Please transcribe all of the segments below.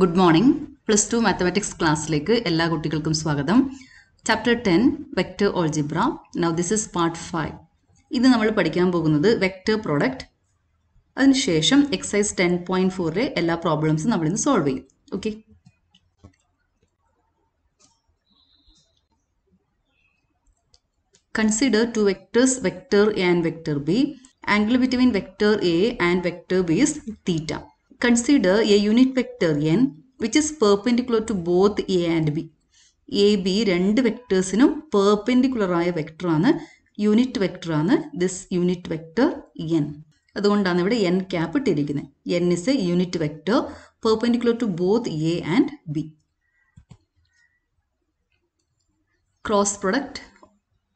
Good morning. Plus 2 mathematics class like ella kuttikalkkum swagatham. Chapter 10 Vector Algebra. Now this is part 5. ഇത് നമ്മൾ പഠിക്കാൻ പോകുന്നത് vector product. അതിനുശേഷം exercise 10.4 എല്ലാ പ്രോബ്ലംസും നമ്മൾ ഇന്ന് സോൾവ് ചെയ്യും. Okay. Consider two vectors, vector A and vector B. Angle between vector A and vector B is theta. Consider a unit vector n which is perpendicular to both A and B. A, B രണ്ട് വെക്ടേഴ്സിനും perpendicular ആയ വെക്ടറാണ്, unit വെക്ടറാണ് this unit vector n. അതുകൊണ്ടാണ് ഇവിടെ n cap ഇട്ടിരിക്കുന്നത്. n is a unit vector perpendicular to both A and B. Cross product.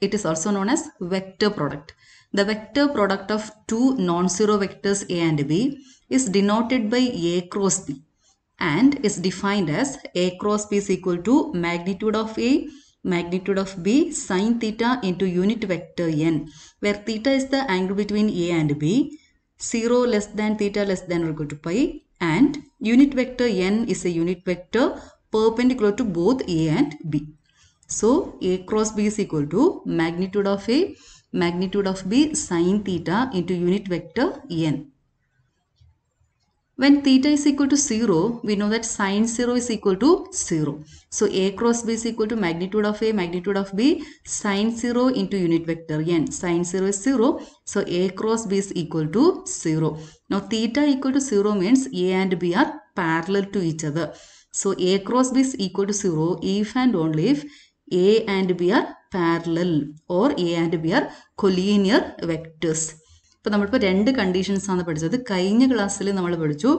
It is also known as vector product. The vector product of two non-zero vectors A and B is denoted by A cross B and is defined as A cross B is equal to magnitude of A, magnitude of B sin theta into unit vector n, where theta is the angle between A and B, 0 less than theta less than or equal to pi, and unit vector n is a unit vector perpendicular to both A and B. So, A cross B is equal to magnitude of A, magnitude of B sin theta into unit vector n. When theta is equal to 0, we know that sin 0 is equal to 0. So, A cross B is equal to magnitude of A, magnitude of B sin 0 into unit vector n. Sin 0 is 0. So, A cross B is equal to 0. Now, theta equal to 0 means A and B are parallel to each other. So, A cross B is equal to 0 if and only if A and B are parallel or A and B are collinear vectors. ഇപ്പോൾ നമ്മളിപ്പോൾ രണ്ട് conditions ആണ് പഠിച്ചത്. കഴിഞ്ഞ ക്ലാസ്സിൽ നമ്മൾ പഠിച്ചു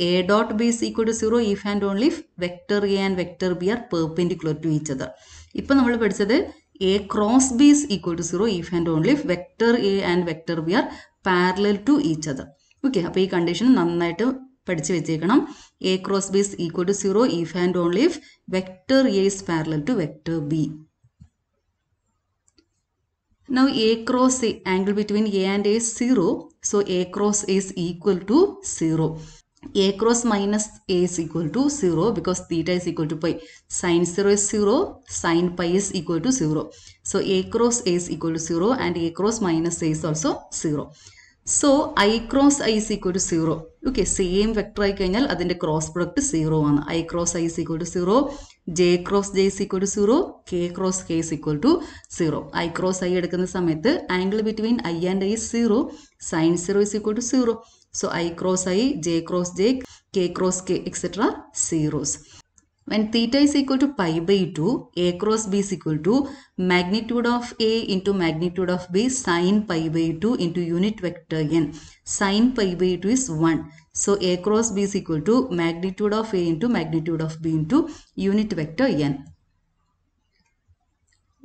A dot B is equal to 0 if and only if vector A and vector B are perpendicular to each other. ഇപ്പോൾ നമ്മൾ പഠിച്ചത് A cross B is equal to 0 if and only if vector A and vector B are parallel to each other. Okay, അപ്പോൾ ഈ condition നന്നായിട്ട് പഠിച്ചു വെച്ചേക്കണം. A cross B is equal to 0 if and only if vector A is parallel to vector B. Now A cross A, angle between A and A is 0. So A cross A is equal to 0. A cross minus A is equal to 0 because theta is equal to pi. Sin 0 is 0, sin pi is equal to 0. So A cross A is equal to 0 and A cross minus A is also 0. So I cross I is equal to 0. Okay, same vector ആയി കഴിഞ്ഞാൽ അതിൻ്റെ cross product 0 ആണ്. I cross I is equal to 0, J cross J is equal to 0, K cross K is equal to 0. I cross I എടുക്കുന്ന സമയത്ത് angle between I and I is 0, sin 0 is equal to 0. So I cross I, J cross J, K cross K, etc. zeros. When theta is equal to pi by 2, A cross B is equal to magnitude of A into magnitude of B sin pi by 2 into unit vector n. Sin pi by 2 is 1. So A cross B is equal to magnitude of A into magnitude of B into unit vector n.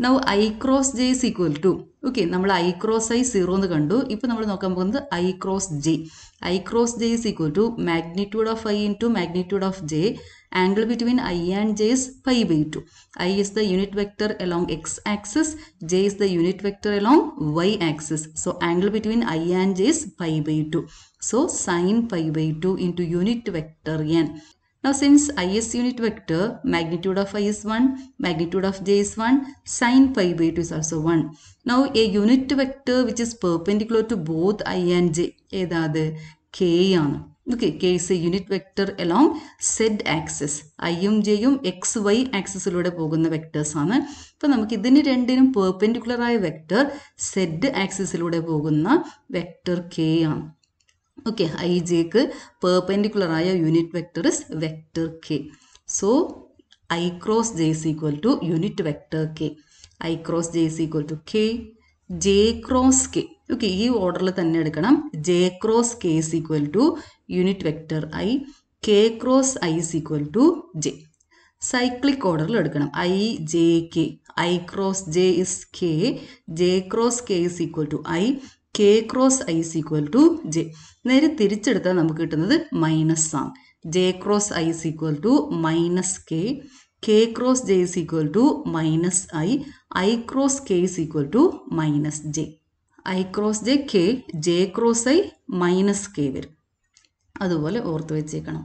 Now I cross J is equal to, okay, നമ്മൾ I cross I 0 എന്ന് കണ്ടു. ഇപ്പോൾ നമ്മൾ നോക്കാൻ പോകുന്നത് I cross J. I cross J is equal to magnitude of I into magnitude of J. Angle between I and J is pi by 2. I is the unit vector along x axis. J is the unit vector along y axis. So angle between I and J is pi by 2. So sin pi by 2 into unit vector n. Now since I is unit vector, magnitude of I is 1, magnitude of J is 1, sin pi by 2 is also 1. Now a unit vector which is perpendicular to both I and J, ഏതാത് K ആണ്. Okay, K is a unit vector along Z axis. I യും J യും XY ആക്സിസിലൂടെ പോകുന്ന vectors ആണ്. അപ്പോൾ നമുക്ക് ഇതിന് രണ്ടിനും perpendicular ആയ വെക്ടർ Z ആക്സിസിലൂടെ പോകുന്ന വെക്ടർ K ആണ്. Okay, I J ക്ക് പെർപെൻഡിക്കുലർ ആയ unit vector is vector K. So I cross J is equal to unit vector K. I cross J is equal to K, J cross K. Okay, ഈ ഓർഡറിൽ തന്നെ എടുക്കണം. J cross K is equal to unit vector I, K cross I is equal to J. Cyclic ഓർഡറിൽ എടുക്കണം. I, J, K. I cross J is K, J cross K is equal to I, K cross I is equal to J. നേരെ തിരിച്ചെടുത്താൽ നമുക്ക് കിട്ടുന്നത് minus ആണ്. J cross I is equal to minus K, K cross J is equal to minus I cross K is equal to minus J. I cross J K, J cross I minus K വരും. അതുപോലെ ഓർത്ത് വെച്ചേക്കണം.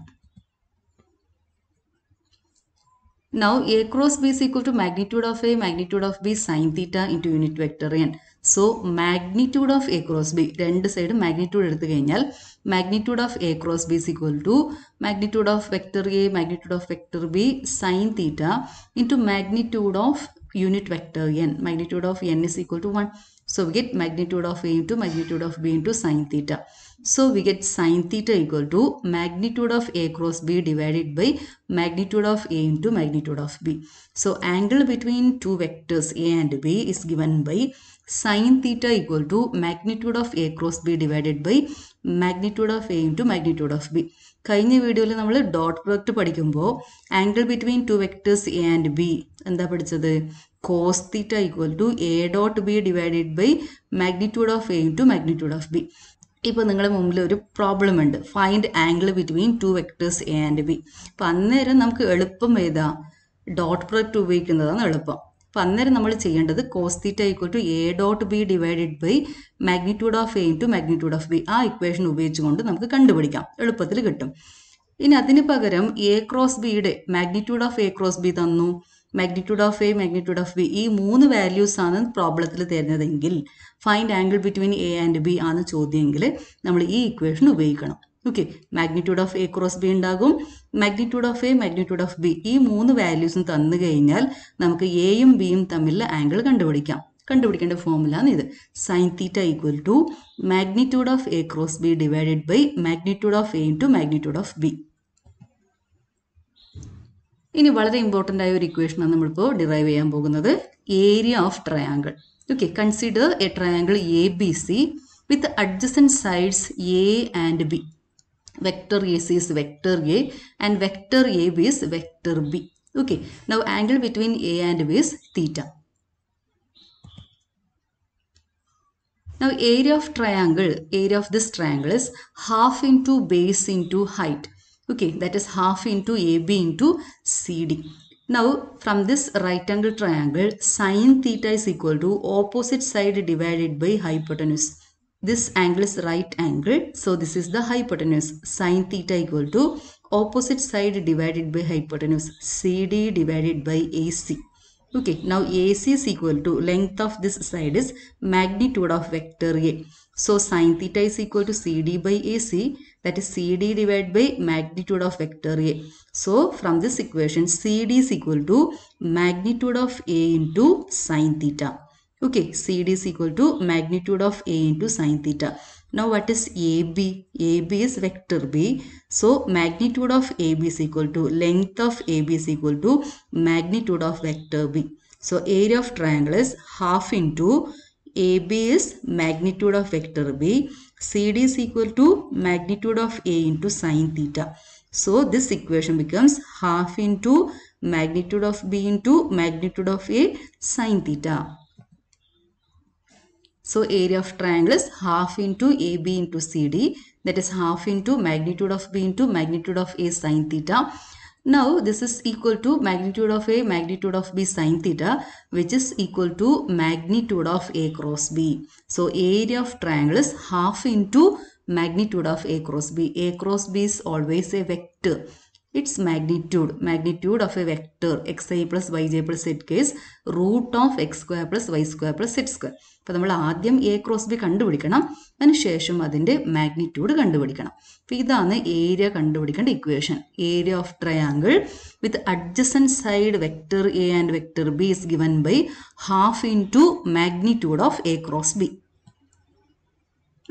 Now A cross B is equal to magnitude of A, magnitude of B sin theta into unit vector n. So magnitude of A cross B, രണ്ട് side magnitude എടുത്തു കഴിഞ്ഞാൽ magnitude of A cross B is equal to magnitude of vector A, magnitude of vector B sin theta into magnitude of unit vector n. Magnitude of n is equal to 1. So we get magnitude of A into magnitude of B into sin theta. So we get sin theta equal to magnitude of A cross B divided by magnitude of A into magnitude of B. So angle between two vectors A and B is given by sin theta equal to magnitude of A cross B divided by magnitude of A into magnitude of B. കഴിഞ്ഞ വീഡിയോയിൽ നമ്മൾ dot product പഠിക്കുമ്പോൾ angle between two vectors A and B എന്താ പഠിച്ചത്? Cos theta equal to A dot B divided by magnitude of A into magnitude of B. ഇപ്പോൾ നിങ്ങളുടെ മുമ്പിൽ ഒരു പ്രോബ്ലം ഉണ്ട്, find angle between two vectors A and B. അപ്പം അന്നേരം നമുക്ക് എളുപ്പം ഏതാ? ഡോട്ട് പ്രൊഡക്റ്റ് ഉപയോഗിക്കുന്നതാണ് എളുപ്പം. അപ്പം അന്നേരം നമ്മൾ ചെയ്യേണ്ടത് cos theta equal to A dot B divided by magnitude of A into magnitude of B. ആ ഇക്വേഷൻ ഉപയോഗിച്ചുകൊണ്ട് നമുക്ക് കണ്ടുപിടിക്കാം, എളുപ്പത്തിൽ കിട്ടും. ഇനി അതിന് പകരം എ ക്രോസ് ബിയുടെ magnitude of A cross B തന്നു, magnitude of A, magnitude of B, ഈ 3 വാല്യൂസ് ആണ് പ്രോബ്ലത്തിൽ തരുന്നതെങ്കിൽ find angle between A and B ആണ് ചോദ്യമെങ്കിൽ നമ്മൾ ഈ ഇക്വേഷൻ ഉപയോഗിക്കണം. Okay, magnitude of A cross B ഉണ്ടാകും, magnitude of A, magnitude of B, ഈ 3 വാല്യൂസും തന്നു കഴിഞ്ഞാൽ നമുക്ക് എയും ബിയും തമ്മിലുള്ള ആംഗിൾ കണ്ടുപിടിക്കാം. കണ്ടുപിടിക്കേണ്ട ഫോർമുലാണ് ഇത്. Sine theta equal to magnitude of A cross B divided by magnitude of A into magnitude of B. ഇനി വളരെ ഇമ്പോർട്ടൻ്റ് ആയ ഒരു ഇക്വേഷനാണ് നമ്മളിപ്പോൾ ഡിറൈവ് ചെയ്യാൻ പോകുന്നത്, area of triangle. Okay, consider A triangle A B C with adjacent sides A and B. Vector AC is vector A and vector AB is vector B. Okay, now angle between A and B is theta. Now area of triangle, area of this triangle is half into base into height. Okay, that is half into AB into CD. Now from this right angle triangle, sin theta is equal to opposite side divided by hypotenuse. This angle is right angle, so this is the hypotenuse. Sin theta equal to opposite side divided by hypotenuse, CD divided by AC. Okay, now AC is equal to length of this side is magnitude of vector A. So sin theta is equal to CD by AC, that is CD divided by magnitude of vector A. So from this equation, CD is equal to magnitude of A into sin theta. Okay, CD is equal to magnitude of A into sin theta. Now what is AB? AB is vector B. So magnitude of AB is equal to length of AB is equal to magnitude of vector B. So area of triangle is half into AB is magnitude of vector B. CD is equal to magnitude of A into sin theta. So this equation becomes half into magnitude of B into magnitude of A sin theta. So area of triangle is half into AB into CD, that is half into magnitude of B into magnitude of A sin theta. Now this is equal to magnitude of A, magnitude of B sin theta, which is equal to magnitude of A cross B. So area of triangle is half into magnitude of A cross B. A cross B is always a vector. Its magnitude of a vector xi plus yj plus zk is root of x square plus y square plus z square. അപ്പോൾ നമ്മൾ ആദ്യം A cross B കണ്ടുപിടിക്കണം, അതിനുശേഷം അതിൻ്റെ magnitude കണ്ടുപിടിക്കണം. അപ്പോൾ ഇതാണ് area കണ്ടുപിടിക്കേണ്ട equation. Area of triangle with adjacent side vector A and vector B is given by half into magnitude of A cross B.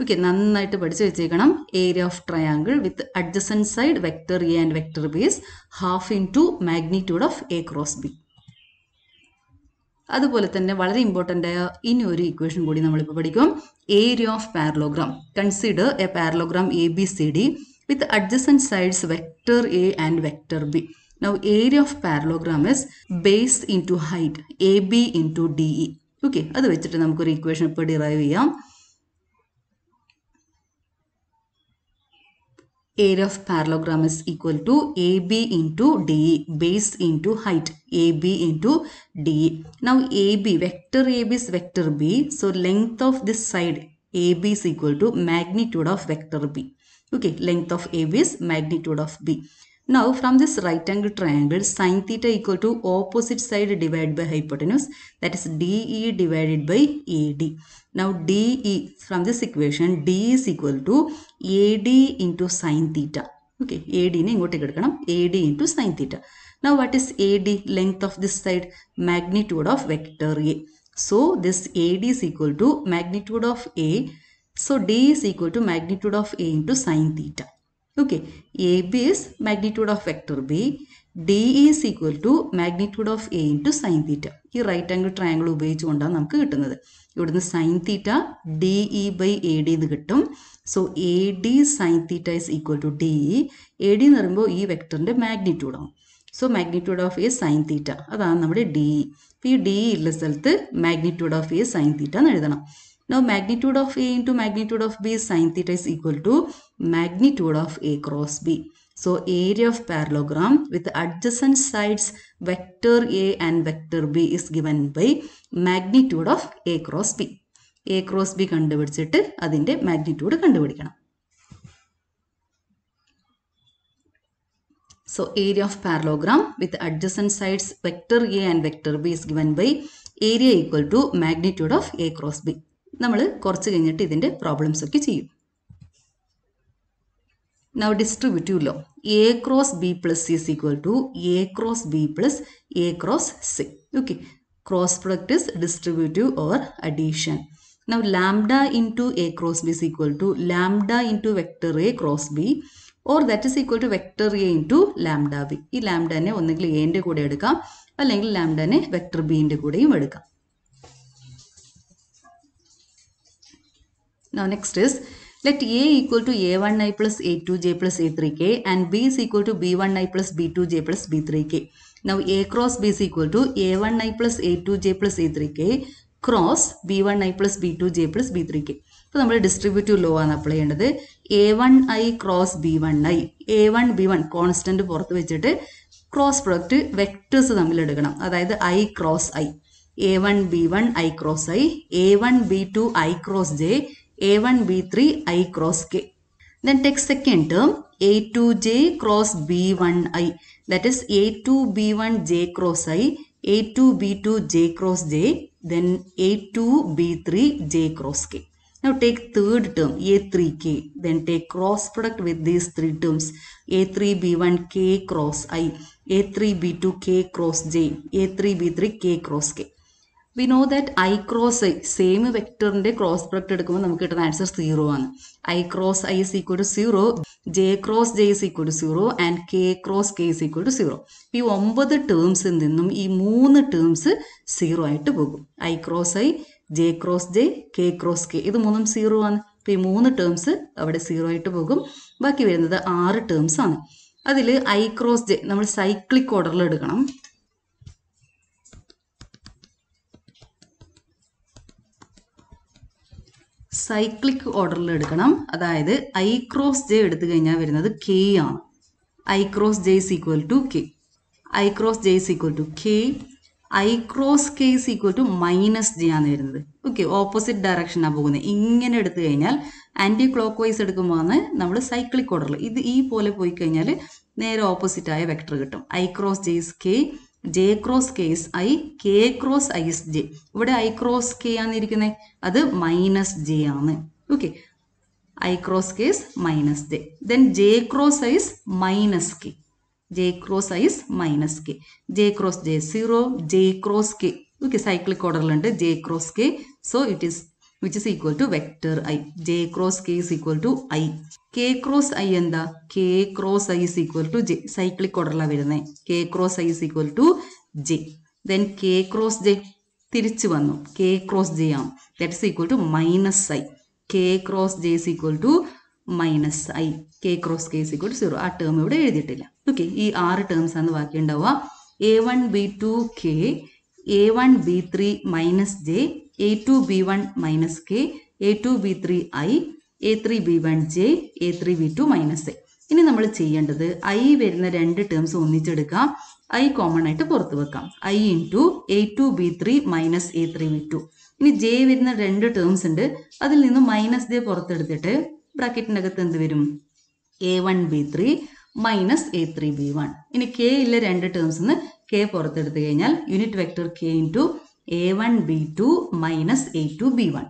Okay, നന്നായിട്ട് പഠിച്ചു വെച്ചേക്കണം. Area of triangle with adjacent side vector A and vector B is half into magnitude of A cross B. അതുപോലെ തന്നെ വളരെ important ആയ ഇനി ഒരു equation കൂടി നമ്മളിപ്പോൾ പഠിക്കും, area of parallelogram. Consider A parallelogram A B C D with adjacent sides vector A and vector B. Now area of parallelogram is base into height AB into DE. Okay, അത് വെച്ചിട്ട് നമുക്കൊരു equation ഇപ്പോൾ derive ചെയ്യാം. Area of parallelogram is equal to AB into DE, base into height, AB into DE. Now AB, vector AB is vector B, so length of this side AB is equal to magnitude of vector B. Okay, length of AB is magnitude of B. Now from this right angle triangle, sin theta equal to opposite side divided by hypotenuse, that is DE divided by AD. Now DE, from this equation, D is equal to AD into sin theta. Okay, AD ne ingotte edukkanam, AD into sin theta. Now what is AD? Length of this side, magnitude of vector A. So this AD is equal to magnitude of A. So D is equal to magnitude of A into sin theta. Okay, AB is magnitude of vector B. DE is equal to magnitude of A into sin theta. ഈ right angle triangle ഉപയോഗിച്ചുകൊണ്ടാണ് നമുക്ക് കിട്ടുന്നത്. ഇവിടുന്ന് sine theta DE by AD എന്ന് കിട്ടും. So AD sine theta is equal to DE. AD എന്ന് പറയുമ്പോൾ ഈ വെക്ടറിൻ്റെ മാഗ്നിറ്റ്യൂഡാണ്. So magnitude of A sine theta, അതാണ് നമ്മുടെ DE. ഇപ്പോൾ ഈ DE ഉള്ള സ്ഥലത്ത് magnitude of A sine theta എന്ന് എഴുതണം. Now magnitude of A into magnitude of B sin theta is equal to magnitude of A cross B. So area of parallelogram with adjacent sides vector A and vector B is given by magnitude of A cross B. A cross B കണ്ടുപിടിച്ചിട്ട് അതിൻ്റെ magnitude കണ്ടുപിടിക്കണം. So area of parallelogram with adjacent sides vector A and vector B is given by area equal to magnitude of A cross B. നമ്മൾ കുറച്ച് കഴിഞ്ഞിട്ട് ഇതിൻ്റെ problems ഒക്കെ ചെയ്യും. Now distributive law, A cross B plus C is equal to A cross B plus A cross C. Okay, cross product is distributive or addition. Now lambda into A cross B is equal to lambda into vector A cross B, or that is equal to vector A into lambda B. ഈ ലാംഡാനെ ഒന്നെങ്കിൽ എന്റെ കൂടെ എടുക്കാം, അല്ലെങ്കിൽ ലാംഡാനെ vector ബിന്റെ കൂടെയും എടുക്കാം. Now next is, let A equal to A1i plus A2j plus A3k and B is equal to B1i plus B2j plus B3k. Now A cross B is equal to A1i plus A2j plus A3k cross B1i plus B2j plus B3k. അപ്പോൾ നമ്മൾ distributive law ആണ് apply ചെയ്യേണ്ടത്. A1i cross B1i, A1 B1 constant പുറത്ത് വെച്ചിട്ട് cross product vectors തമ്മിൽ എടുക്കണം. അതായത് I cross I, A1 B1 I cross I, A1 B2 I cross J, A1 B3 I cross K. Then take second term, A2J cross B1I, that is A2 B1 J cross I, A2 B2 J cross J, then A2 B3 J cross K. Now take third term, A3K, then take cross product with these three terms, A3 B1 K cross I, A3 B2 K cross J, A3 B3 K cross K. We know that I cross I, same വെക്ടറിൻ്റെ cross product എടുക്കുമ്പോൾ നമുക്ക് കിട്ടുന്ന answer 0 ആണ്. I cross I is equal to 0, J cross J is equal to 0 and K cross K is equal to 0. ഈ 9 ടേംസിൽ നിന്നും ഈ 3 terms 0 ആയിട്ട് പോകും. I cross I, J cross J, K cross K, ഇത് മൂന്നും 0 ആണ്. അപ്പോൾ ഈ 3 ടേംസ് അവിടെ 0 ആയിട്ട് പോകും. ബാക്കി വരുന്നത് 6 ടേംസ് ആണ്. അതിൽ I cross J നമ്മൾ സൈക്ലിക് ഓർഡറിൽ എടുക്കണം. സൈക്ലിക് ഓർഡറിൽ എടുക്കണം. അതായത് I ക്രോസ് ജെ എടുത്തു കഴിഞ്ഞാൽ വരുന്നത് K ആണ്. I cross J is equal to K, I cross J is equal to K, I cross K is equal to minus J ആണ് വരുന്നത്. ഓക്കെ, ഓപ്പോസിറ്റ് ഡയറക്ഷനാണ് പോകുന്നത്. ഇങ്ങനെ എടുത്തു കഴിഞ്ഞാൽ ആൻറ്റി ക്ലോക്ക് വൈസ് എടുക്കുമ്പോൾ ആണ് നമ്മൾ സൈക്ലിക് ഓർഡറിൽ. ഇത് ഈ പോലെ പോയി കഴിഞ്ഞാൽ നേരെ ഓപ്പോസിറ്റായ വെക്ടർ കിട്ടും. I cross J is K, J cross K is I, K cross I is J. ഇവിടെ I ക്രോസ് K ആണ് ഇരിക്കുന്നത്, അത് മൈനസ് J ആണ്. Okay, I cross K is minus J. Then J cross I is minus K, J cross I is minus K. J cross J 0, J cross K. Okay, cyclic ഓർഡറിലുണ്ട് J cross K. So it is which is equal to vector I. J cross K is equal to I. K cross I എന്താ? K cross I is equal to J. Cyclic ഓർഡറിലാണ് വരുന്നത്. K cross I is equal to J. Then K cross J തിരിച്ചു വന്നു, K cross J ആണ്. That is equal to minus I. K cross J is equal to minus I. K cross K is equal to 0. ആ term ഇവിടെ എഴുതിയിട്ടില്ല. Okay, ഈ 6 terms ആണ് ബാക്കി ഉണ്ടാവുക. A1 B2 K, A1 B3 minus J, A2 B1 minus K, A2 B3 I, A3 B1 J, A3 B2 minus A. ഇനി നമ്മൾ ചെയ്യേണ്ടത് I വരുന്ന 2 ടേംസ് ഒന്നിച്ചെടുക്കാം, I കോമൺ ആയിട്ട് പുറത്ത് വെക്കാം. I into A2 B3 minus A3 B2. ഇനി J വരുന്ന 2 terms ഉണ്ട്, അതിൽ നിന്ന് മൈനസ് J പുറത്തെടുത്തിട്ട് ബ്രാക്കറ്റിൻ്റെ അകത്ത് എന്ത് വരും? A1 B3 minus a3b1. ഇനി k ഇല്ല രണ്ട് ടേംസ് നിന്ന് k പുറത്തെടുത്തു കഴിഞ്ഞാൽ unit vector k into a1b2 minus a2b1.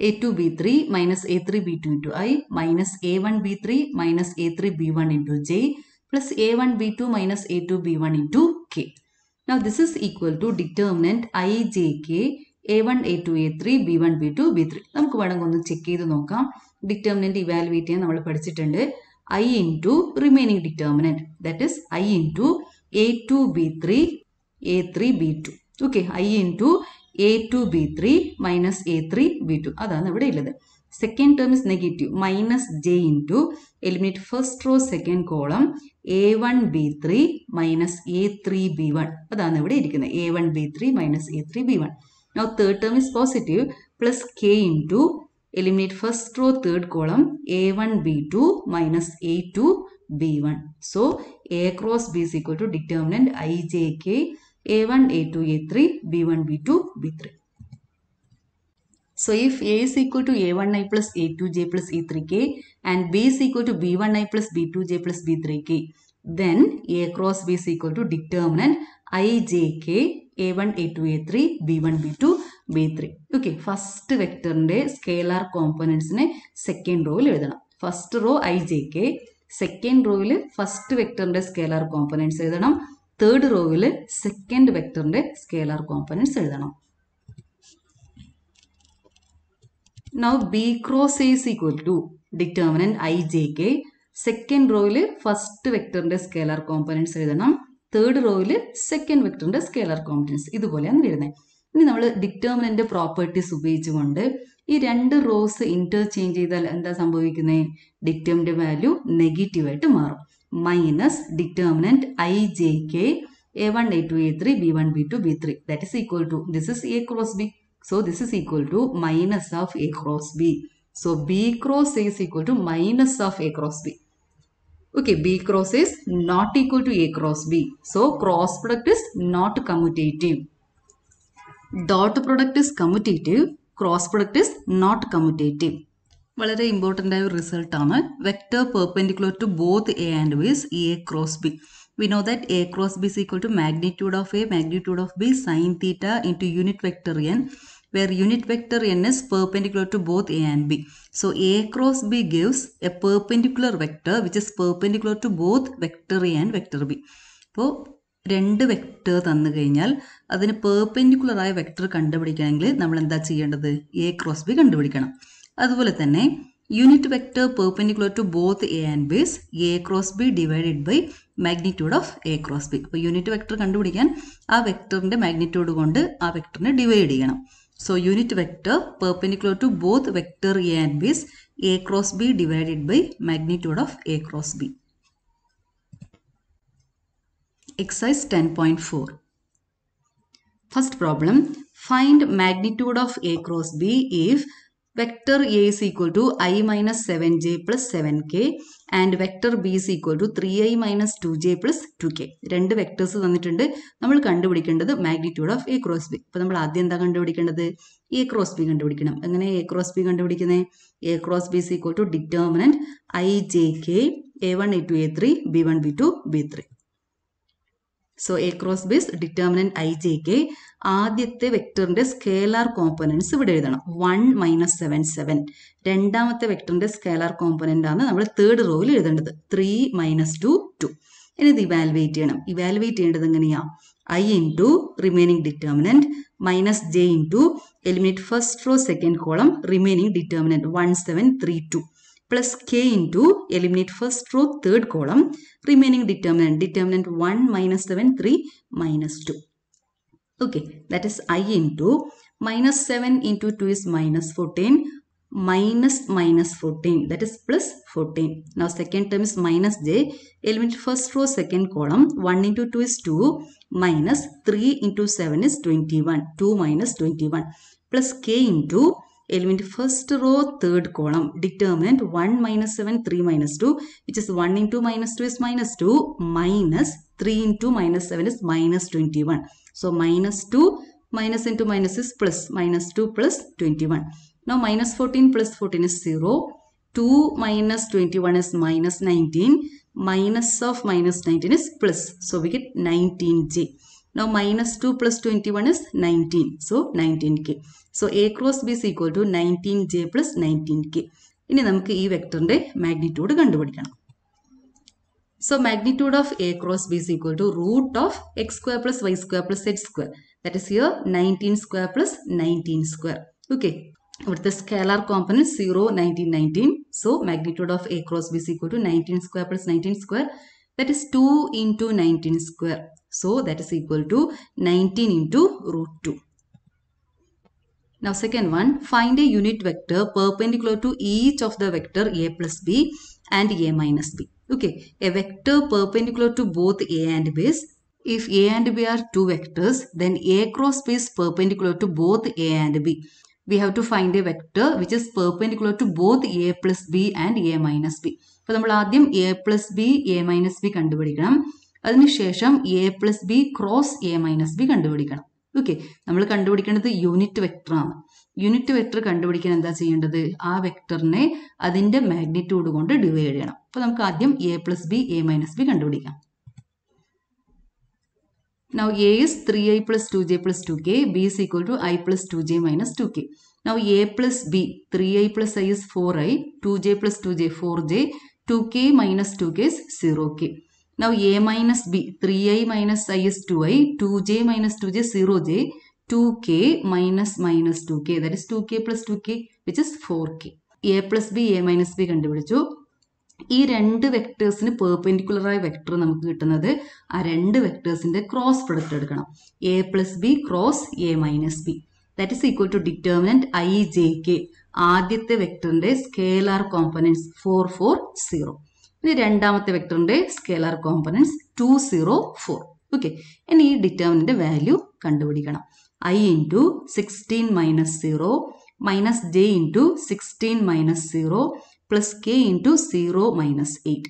a2b3 minus a3b2 into I minus a1b3 minus a3b1 into j plus a1b2 minus a2b1 into k. Now this is equal to determinant ijk a1 a2 a3 b1 b2 b3. നമുക്ക് വേണമെങ്കിൽ ഒന്ന് check ചെയ്ത് നോക്കാം. Determinant evaluate ചെയ്യാൻ നമ്മൾ പഠിച്ചിട്ടുണ്ട്. I into remaining determinant, that is I into a2 b3 a3 b2. Okay, I into a2 b3 minus a3 b2. അതാണ് ഇവിടെ ഉള്ളത്. Second term is negative, minus j into eliminate first row second column a1 b3 minus a3 b1. അതാണ് ഇവിടെ ഇരിക്കുന്നത്. a1 b3 minus a3 b1. Now third term is positive, plus k into eliminate first row third column a1 b2 minus a2 b1. So a cross b is equal to determinant ijk a1 a2 a3 b1 b2 b3. So if a is equal to a1i plus a2j plus e3k and b is equal to b1i plus b2j plus b3k, then a cross b is equal to determinant ijk a1 a2 a3 b1 b2 b3. Okay, first vector ന്റെ scalar components നെ second row ൽ എഴുതണം. First row ijk, second row ൽ first vector ന്റെ scalar components എഴുതണം. Third row ൽ second vector ന്റെ scalar components എഴുതണം. Now b cross a is equal to determinant ijk, second row ൽ first vector ന്റെ scalar components എഴുതണം. Third row ൽ second vector ന്റെ scalar components. ഇതുപോലെയാണ് വരുന്നത്. ഇനി നമ്മൾ ഡിറ്റർമിനന്റ് പ്രോപ്പർട്ടീസ് ഉപയോഗിച്ചുകൊണ്ട് ഈ രണ്ട് റോസ് ഇന്റർചേഞ്ച് ചെയ്താൽ എന്താ സംഭവിക്കുന്നത്? ഡിറ്റർമിനന്റ് വാല്യൂ നെഗറ്റീവ് ആയിട്ട് മാറും. Minus determinant ijk a1 a2 a3 b1 b2 b3, that is equal to, this is a cross b, so this is equal to minus of a cross b. So b cross a is equal to minus of a cross b. Okay, b cross is not equal to a cross b, so cross product is not commutative. Dot product is commutative, cross product is not commutative. വളരെ important ആയ ഒരു result ആണ്. Vector perpendicular to both A and B is a cross b. We know that a cross b is equal to magnitude of a, magnitude of b sin theta into unit vector n, where unit vector n is perpendicular to both a and b. So a cross b gives a perpendicular vector which is perpendicular to both vector a and vector b. അപ്പോൾ രണ്ട് vector തന്നു കഴിഞ്ഞാൽ അതിന് perpendicular ആയ vector കണ്ടുപിടിക്കണമെങ്കിൽ നമ്മൾ എന്താ ചെയ്യേണ്ടത്? A cross B കണ്ടുപിടിക്കണം. അതുപോലെ തന്നെ unit vector perpendicular to both A and B is A cross B divided by magnitude of A cross B. അപ്പോൾ യൂണിറ്റ് വെക്ടർ കണ്ടുപിടിക്കാൻ ആ വെക്ടറിന്റെ മാഗ്നിറ്റ്യൂഡ് കൊണ്ട് ആ വെക്ടറിനെ ഡിവൈഡ് ചെയ്യണം. So unit vector perpendicular to both vector A and B is A cross B divided by magnitude of A cross B. Exercise 10.4. First problem, find magnitude of a cross b if vector a is equal to I minus 7j plus 7k and vector b is equal to 3i minus 2j plus 2k. രണ്ട് vectors തന്നിട്ടുണ്ട്. നമ്മൾ കണ്ടുപിടിക്കേണ്ടത് magnitude of A cross B. അപ്പോൾ നമ്മൾ ആദ്യം എന്താ കണ്ടുപിടിക്കേണ്ടത്? A cross B കണ്ടുപിടിക്കണം. എങ്ങനെ എ ക്രോസ് ബി കണ്ടുപിടിക്കുന്നത്? A cross B is equal to determinant ijk a1 a2 a3 b1 b2 b3. So a cross b is determinant ijk. ആദ്യത്തെ വെക്ടറിന്റെ സ്കേലാർ കോമ്പണൻസ് ഇവിടെ എഴുതണം. 1 minus 7 7. രണ്ടാമത്തെ വെക്ടറിന്റെ സ്കേലാർ കോമ്പണന്റ് ആണ് നമ്മൾ തേർഡ് റോയിൽ എഴുതേണ്ടത്. 3 minus 2 2. ഇനി ഇത് ഇവാലുവേറ്റ് ചെയ്യണം. ഇവാലുവേറ്റ് ചെയ്യേണ്ടത് എങ്ങനെയാ? I into remaining determinant minus j into eliminate first row second column remaining determinant 1 7 3 2. Plus k into eliminate first row third column remaining determinant 1 minus 7 3 minus 2. Okay, that is I into minus 7 into 2 is minus 14 minus 14, that is plus 14. Now second term is minus j, eliminate first row second column, 1 into 2 is 2 minus 3 into 7 is 21, 2 minus 21, plus k into element first row third column determinant 1 minus 7 3 minus 2, which is 1 into minus 2 is minus 2 minus 3 into minus 7 is minus 21. So minus 2 minus into minus is plus, minus 2 plus 21. Now minus 14 plus 14 is 0. 2 minus 21 is minus 19. Minus of minus 19 is plus. So we get 19J. Now minus 2 plus 21 is 19. So 19K. So A cross B is equal to 19J plus 19K. ഇനി നമുക്ക് ഈ വെക്ടറിന്റെ magnitude കണ്ടുപിടിക്കണം. So magnitude of A cross B is equal to root of x square plus y square plus z square. That is here 19 square plus 19 square. Okay. With the scalar component 0, 19, 19. So magnitude of A cross B is equal to 19 square plus 19 square. That is 2 into 19 square. So that is equal to 19 into root 2. Now second one, find a unit vector perpendicular to each of the vector A plus B and A minus B. Okay, a vector perpendicular to both A and B is, if A and B are two vectors, then A cross B is perpendicular to both A and B. We have to find a vector which is perpendicular to both A plus B and A minus B. അപ്പോൾ നമ്മൾ ആദ്യം A plus B, A minus B കണ്ടുപിടിക്കണം. അതിനുശേഷം A plus B cross A minus B കണ്ടുപിടിക്കണം. Okay, നമ്മൾ കണ്ടുപിടിക്കേണ്ടത് unit vector ആണ്. Unit vector കണ്ടുപിടിക്കാൻ എന്താ ചെയ്യേണ്ടത്? ആ വെക്ടറിനെ അതിന്റെ മാഗ്നിറ്റ്യൂഡ് കൊണ്ട് ഡിവൈഡ് ചെയ്യണം. അപ്പോൾ നമുക്ക് ആദ്യം A plus B, A minus B കണ്ടുപിടിക്കാം. Now A is 3i plus 2j plus 2k, B is equal to I plus 2j minus 2k. Now A plus B, 3i plus I is 4i, 2j plus 2j 4j, 2k minus 2k is 0k. Now A minus B, 3i minus I is 2i, 2j minus 2j 0j, 2k minus minus 2k, that is 2k plus 2k, which is 4k. A plus B, A minus B കണ്ടുപിടിച്ചു. ഈ രണ്ട് വെക്ടേഴ്സിന് perpendicular ആയ vector നമുക്ക് കിട്ടുന്നത് ആ രണ്ട് വെക്ടേഴ്സിന്റെ cross product എടുക്കണം. A plus B cross A minus B. That is equal to determinant I, J, K. ആദ്യത്തെ വെക്ടറിന്റെ സ്കേലാർ കോമ്പണൻസ് 4, 4, 0. ഇനി രണ്ടാമത്തെ വെക്ടറിന്റെ സ്കേലാർ കോമ്പണൻസ് 2, 0, 4. ഓക്കെ, ഇനി ഈ ഡിറ്റർമിനന്റ് വാല്യൂ കണ്ടുപിടിക്കണം. I into 16 minus 0 minus j into 16 minus 0 plus k into 0 minus 8.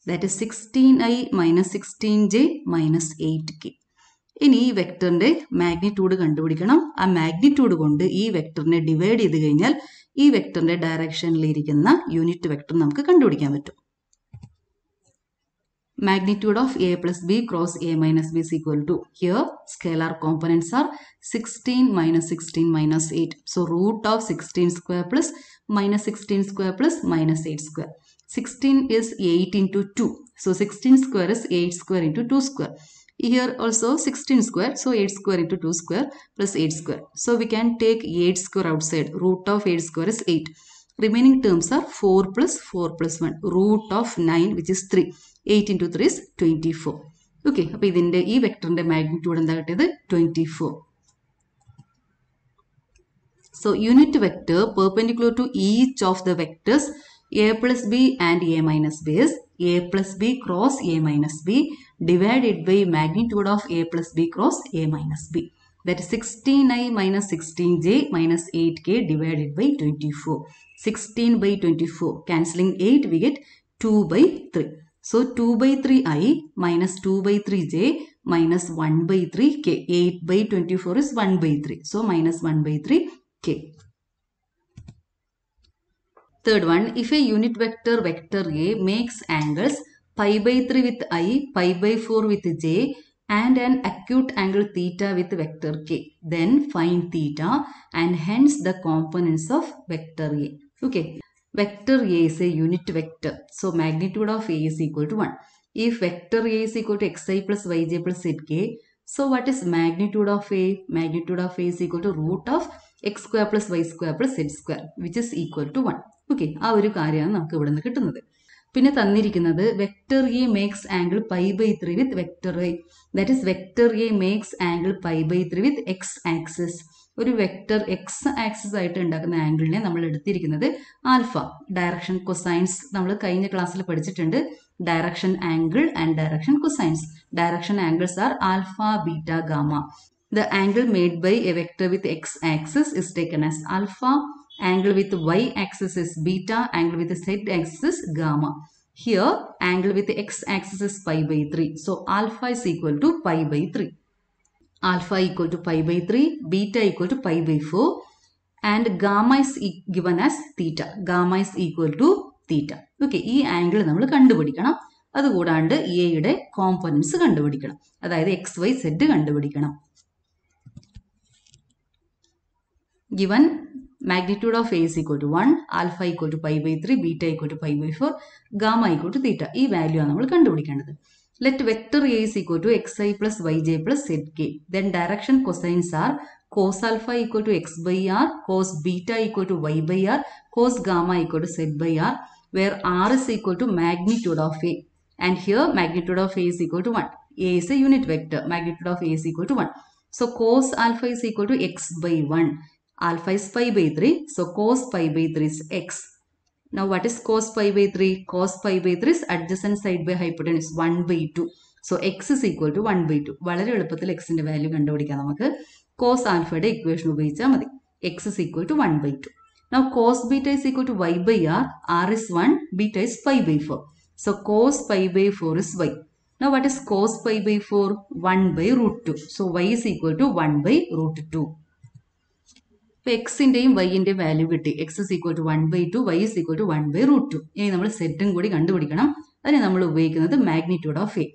That is 16i minus 16j minus 8k. ഇനി ഈ വെക്ടറിന്റെ മാഗ്നിറ്റ്യൂഡ് കണ്ടുപിടിക്കണം. ആ മാഗ്നിറ്റ്യൂഡ് കൊണ്ട് ഈ വെക്ടറിനെ ഡിവൈഡ് ചെയ്ത് കഴിഞ്ഞാൽ ഈ വെക്ടറിന്റെ ഡയറക്ഷനിലിരിക്കുന്ന യൂണിറ്റ് വെക്ടർ നമുക്ക് കണ്ടുപിടിക്കാൻ പറ്റും. Magnitude of A plus B cross A minus B is equal to, here scalar components are 16 minus 16 minus 8. So root of 16 square plus minus 16 square plus minus 8 square. 16 is 8 into 2. So 16 square is 8 square into 2 square. Here also 16 square. So 8 square into 2 square plus 8 square. So we can take 8 square outside. Root of 8 square is 8. Remaining terms are 4 plus 4 plus 1. Root of 9, which is 3. 8 into 3 is 24. Okay, അപ്പോൾ ഇതിന്റെ ഈ വെക്ടറിന്റെ magnitude എന്താ കിട്ടിയത്? 24. So unit vector perpendicular to each of the vectors A plus B and A minus B is A plus B cross A minus B divided by magnitude of A plus B cross A minus B. That is 16i minus 16j minus 8k divided by 24. 16 by 24. Cancelling 8, we get 2 by 3. So 2 by 3i minus 2 by 3j minus 1 by 3k. 8 by 24 is 1 by 3. So minus 1 by 3k. Third one, if a unit vector vector A makes angles pi by 3 with I, pi by 4 with j and an acute angle theta with vector k, then find theta and hence the components of vector A. Okay, vector A is a unit vector. So magnitude of A is equal to 1. If vector A is equal to xi plus yj plus zk, so what is magnitude of A? Magnitude of A is equal to root of x square plus y square plus z square, which is equal to 1. Okay, ആ ഒരു കാര്യമാണ് നമുക്ക് ഇവിടെ നിന്ന് കിട്ടുന്നത്. പിന്നെ തന്നിരിക്കുന്നത് vector A makes angle pi by 3 with vector I. That is vector A makes angle pi by 3 with X axis. ഒരു വെക്ടർ എക്സ് ആക്സിസ് ആയിട്ട് ഉണ്ടാക്കുന്ന ആംഗിളിനെ നമ്മൾ എടുത്തിരിക്കുന്നത് ആൽഫ. ഡയറക്ഷൻ കൊസൈൻസ് നമ്മൾ കഴിഞ്ഞ ക്ലാസ്സിൽ പഠിച്ചിട്ടുണ്ട്. Direction angle and direction cosines. Direction angles are alpha, beta, gamma. The angle made by a vector with x axis is taken as alpha. Angle with y axis is beta. Angle with z axis is gamma. Here angle with x axis is pi by 3. So alpha is equal to pi by 3. Alpha equal to pi by 3. Beta equal to pi by 4. And gamma is given as theta. Gamma is equal to theta. Okay, ഈ angle നമ്മൾ കണ്ടുപിടിക്കണം. അതുകൂടാണ്ട് എയുടെ components കണ്ടുപിടിക്കണം. അതായത് X Y Z കണ്ടുപിടിക്കണം. Given magnitude of A is equal to 1, alpha equal to pi by 3, beta equal to pi by 4, gamma equal to theta. ഈ value ആണ് നമ്മൾ കണ്ടുപിടിക്കേണ്ടത്. Let vector A is equal to xi plus yj plus zk. Then direction cosines are cos alpha equal to x by r, cos beta equal to y by r, cos gamma equal to z by r, where r is equal to magnitude of A. And here magnitude of A is equal to 1. A is a unit vector. Magnitude of A is equal to 1. So cos alpha is equal to x by 1. Alpha is pi by 3. So cos pi by 3 is x. Now what is cos pi by 3? Cos pi by 3 is adjacent side by hypotenuse 1 by 2. So x is equal to 1 by 2. വളരെ എളുപ്പത്തിൽ x ന്റെ value കണ്ടുപിടിക്കാം നമുക്ക്. Cos ആൽഫയുടെ equation ഉപയോഗിച്ചാൽ മതി. x is equal to 1 by 2. Now cos beta is equal to y by r. r is 1. Beta is pi by 4. So cos pi by 4 is y. Now what is cos pi by 4? 1 by root 2. So y is equal to 1 by root 2. ഇപ്പോൾ എക്സിൻ്റെയും വൈൻ്റെയും value കിട്ടി. X is equal to 1 by 2, Y is equal to 1 by root 2. ഇനി നമ്മൾ സെറ്റും കൂടി കണ്ടുപിടിക്കണം. അതിന് നമ്മൾ ഉപയോഗിക്കുന്നത് magnitude of A.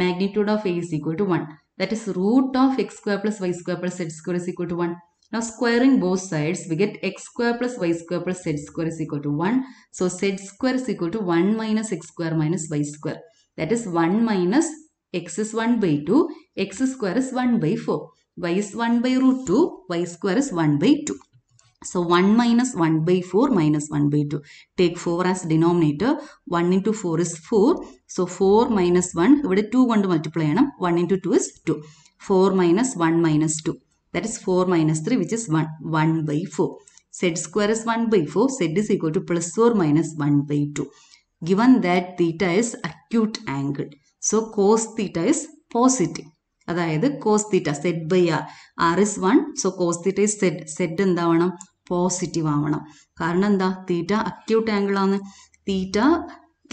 Magnitude of A is equal to 1. That is root of X square plus Y square plus Z square is equal to 1. Now squaring both sides, we get x square plus y square plus z square is equal to 1. So z square is equal to 1 minus x square minus y square. That is 1 minus x is 1 by 2, x square is 1 by 4. Y is 1 by root 2, y square is 1 by 2. So 1 minus 1 by 4 minus 1 by 2. Take 4 as denominator. 1 into 4 is 4. So 4 minus 1, ഇവിടെ 2 കൊണ്ട് multiply ചെയ്യണം. 1 into 2 is 2. 4 minus 1 minus 2. That is 4 minus 3, which is 1. 1 by 4. Z square is 1 by 4. Z is equal to plus 4 minus 1 by 2. Given that theta is acute angle. So cos theta is positive. അതായത് cos theta z by r. r is 1. So cos theta is z. z എന്താവണം? Positive ആവണം. കാരണം എന്താ? Theta acute angle ആണ്. Theta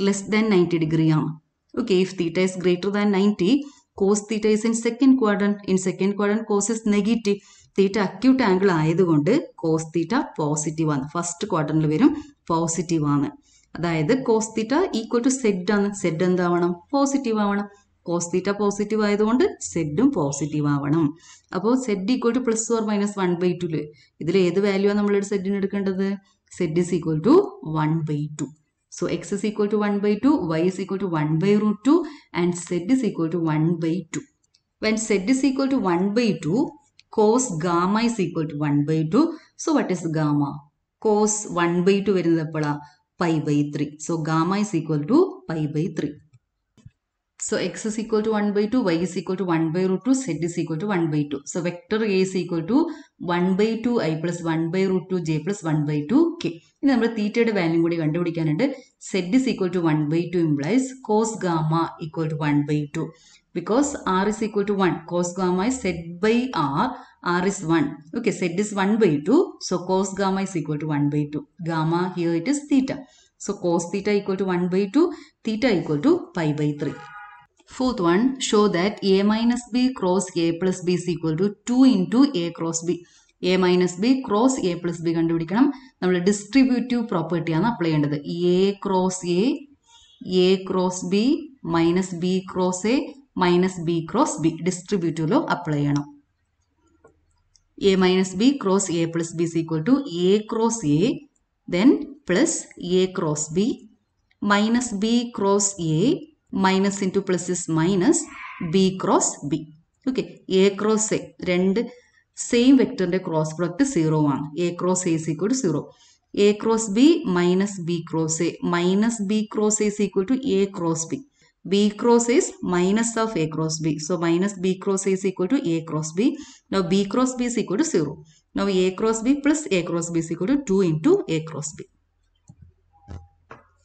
less than 90 degree ആണ്. Okay, if theta is greater than 90, cos theta is in second quadrant. In second quadrant, cos is negative. Theta acute angle ആയതുകൊണ്ട് cos theta positive ആണ്. First ക്വാഡ്രന്റിൽ വരും, positive ആണ്. അതായത് cos theta equal to z ആണ്. z എന്താവണം? Positive ആവണം. cos theta positive ആയതുകൊണ്ട് സെഡും പോസിറ്റീവ് ആവണം. അപ്പോൾ Z equal to plus or minus 1 by 2. ഇതിൽ ഏത് വാല്യൂ ആണ് നമ്മൾ സെഡിന് എടുക്കേണ്ടത്? Z is equal to 1 by 2. So x is equal to 1 by 2, y is equal to 1 by root 2, and z is equal to 1 by 2. When z is equal to 1 by 2, cos gamma is equal to 1 by 2. So what is gamma? Cos 1 by 2 വരുന്നത് എപ്പോഴാ? pi by 3. So gamma is equal to pi by 3. So x is equal to 1 by 2, y is equal to 1 by root 2, z is equal to 1 by 2. So vector A is equal to 1 by 2 I plus 1 by root 2 j plus 1 by 2 k. ഇനി നമ്മൾ തീറ്റയുടെ value കൂടി കണ്ടുപിടിക്കാനുണ്ട്. z is equal to 1 by 2 implies cos gamma equal to 1 by 2. Because r is equal to 1, cos gamma is z by r, r is 1. Okay, z is 1 by 2, so cos gamma is equal to 1 by 2. Gamma here it is theta. So cos theta equal to 1 by 2, theta equal to pi by 3. Fourth one, show that a minus b cross a plus b is equal to 2 into a cross b. a minus b cross a plus b കണ്ടുപിടിക്കണം. നമ്മൾ distributive പ്രോപ്പർട്ടിയാണ് apply ചെയ്യേണ്ടത്. a cross b minus b cross a minus b cross b ഡിസ്ട്രിബ്യൂട്ടീവിലോ apply ചെയ്യണം. a minus b cross a plus b is equal to a cross a then plus a cross b minus b cross a minus into plus is minus b cross b. Okay, a cross a രണ്ട് same വെക്ടറിന്റെ cross product 0 ആണ്. a cross a is equal to 0. a cross b minus b cross a minus b cross a is equal to a cross b. b cross a is minus of a cross b. So minus b cross a is equal to a cross b. Now b cross b is equal to 0. Now a cross b plus a cross b is equal to 2 into a cross b.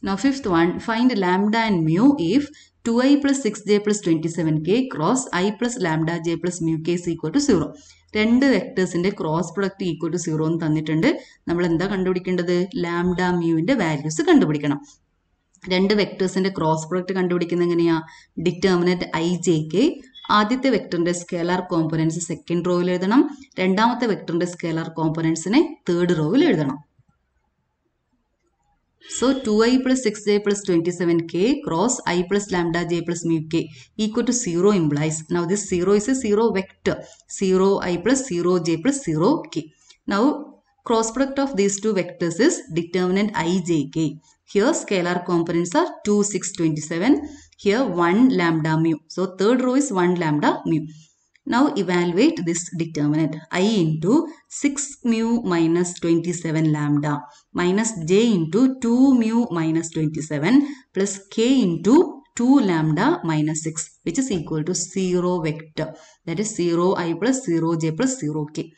Now fifth one, find lambda and mu if 2i plus 6j plus 27k cross I plus lambda j plus mu k is equal to 0. രണ്ട് വെക്ടേഴ്സിന്റെ cross product equal to 0 എന്ന് തന്നിട്ടുണ്ട്. നമ്മൾ എന്താ കണ്ടുപിടിക്കേണ്ടത്? Lambda മ്യൂവിന്റെ values കണ്ടുപിടിക്കണം. രണ്ട് വെക്ടേഴ്സിന്റെ cross product കണ്ടുപിടിക്കുന്നത് എങ്ങനെയാ? Determinant I J K. ആദ്യത്തെ വെക്ടറിന്റെ സ്കേലാർ കോമ്പണൻസ് സെക്കൻഡ് റോയിൽ എഴുതണം. രണ്ടാമത്തെ വെക്ടറിന്റെ സ്കേലാർ കോമ്പണൻസിനെ തേർഡ് റോയിൽ എഴുതണം. So 2i plus 6j plus 27k cross I plus lambda j plus mu k equal to 0 implies. Now this 0 is a 0 vector. 0i plus 0j plus 0k. Now cross product of these two vectors is determinant ijk. Here scalar components are 2, 6, 27. Here 1 lambda mu. So third row is 1 lambda mu. Now evaluate this determinant. I into 6 mu minus 27 lambda minus j into 2 mu minus 27 plus k into 2 lambda minus 6, which is equal to 0 vector. That is 0i plus 0j plus 0k.